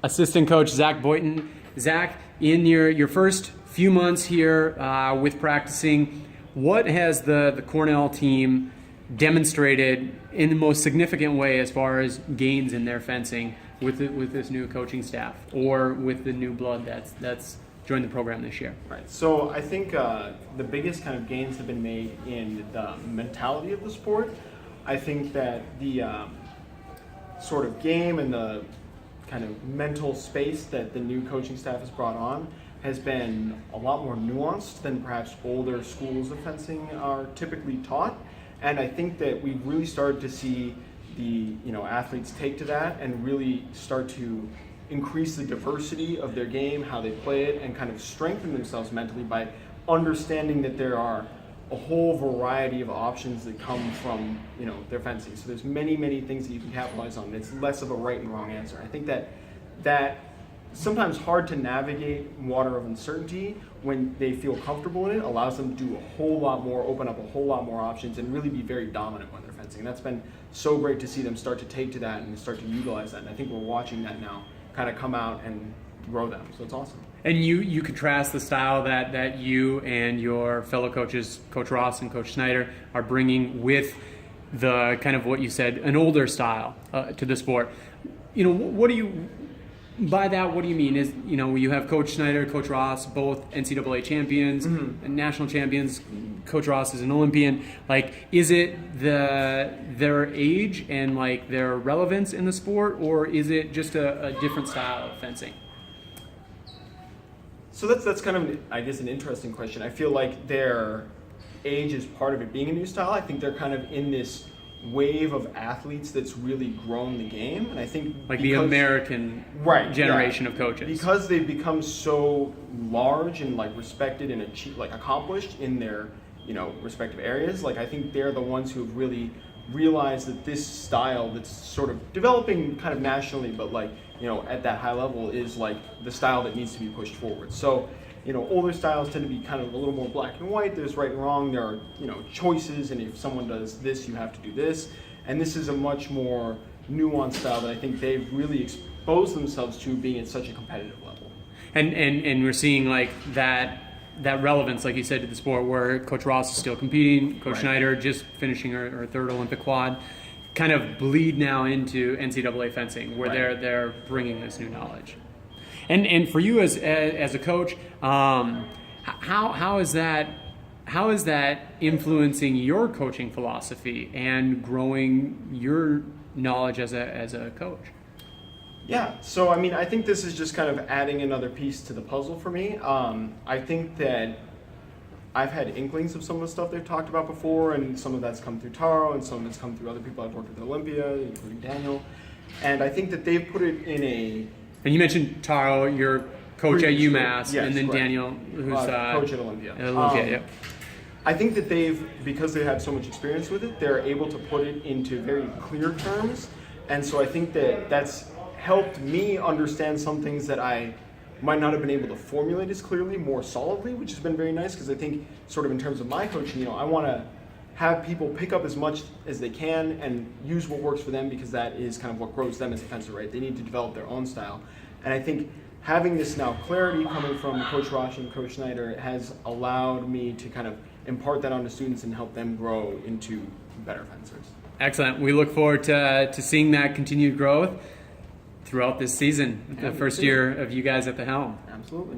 assistant coach Zach Boynton. Zach, in your first few months here with practicing, what has the Cornell team demonstrated in the most significant way as far as gains in their fencing with this new coaching staff or with the new blood that's joined the program this year? Right. So I think the biggest kind of gains have been made in the mentality of the sport. I think that the sort of game and the kind of mental space that the new coaching staff has brought on has been a lot more nuanced than perhaps older schools of fencing are typically taught. And I think that we've really started to see the athletes take to that and really start to increase the diversity of their game, how they play it, and kind of strengthen themselves mentally by understanding that there are a whole variety of options that come from their fencing. So there's many things that you can capitalize on. It's less of a right and wrong answer. I think that sometimes hard to navigate water of uncertainty when they feel comfortable in it allows them to do a whole lot more, open up a whole lot more options, and really be very dominant when they're fencing. And that's been so great to see them start to take to that and start to utilize that. And I think we're watching that now kind of come out and grow them. So it's awesome. And you contrast the style that you and your fellow coaches, Coach Ross and Coach Snyder, are bringing with the kind of what you said, an older style to the sport. What do you... By that, what do you mean? Is you have Coach Snyder, Coach Ross, both NCAA champions, and national champions. Coach Ross is an Olympian. Is it their age and their relevance in the sport, or is it just a different style of fencing? So that's kind of, I guess, an interesting question. I feel like their age is part of it being a new style. I think they're kind of in this wave of athletes that's really grown the game, and I think the American generation of coaches, because they've become so large and respected and accomplished in their respective areas. I think they're the ones who have really realized that this style that's sort of developing kind of nationally, but at that high level is the style that needs to be pushed forward. So older styles tend to be kind of a little more black and white. There's right and wrong. There are, choices, and if someone does this, you have to do this. And this is a much more nuanced style that I think they've really exposed themselves to being at such a competitive level. And we're seeing that relevance, like you said, to the sport, where Coach Ross is still competing, Coach Schneider just finishing her third Olympic quad, kind of bleed now into NCAA fencing, where they're bringing this new knowledge. And for you as a coach, how is that influencing your coaching philosophy and growing your knowledge as a coach? Yeah, so I think this is just kind of adding another piece to the puzzle for me. I think that I've had inklings of some of the stuff they've talked about before, and some of that's come through Taro, and some of it's come through other people I've worked with at Olympia, including Daniel. And I think that they've put it in a... And you mentioned Taro, your coach at UMass, yes, and then Daniel, who's coach at Olympia. Yep. I think that because they have so much experience with it, they're able to put it into very clear terms. And so I think that that's helped me understand some things that I might not have been able to formulate as clearly, more solidly, which has been very nice, because I think sort of in terms of my coaching, I want to have people pick up as much as they can and use what works for them, because that is kind of what grows them as a fencer, right? They need to develop their own style. And I think having this now clarity coming from Coach Ross and Coach Snyder has allowed me to kind of impart that onto students and help them grow into better fencers. Excellent. We look forward to seeing that continued growth throughout this season, the first year of you guys at the helm. Absolutely.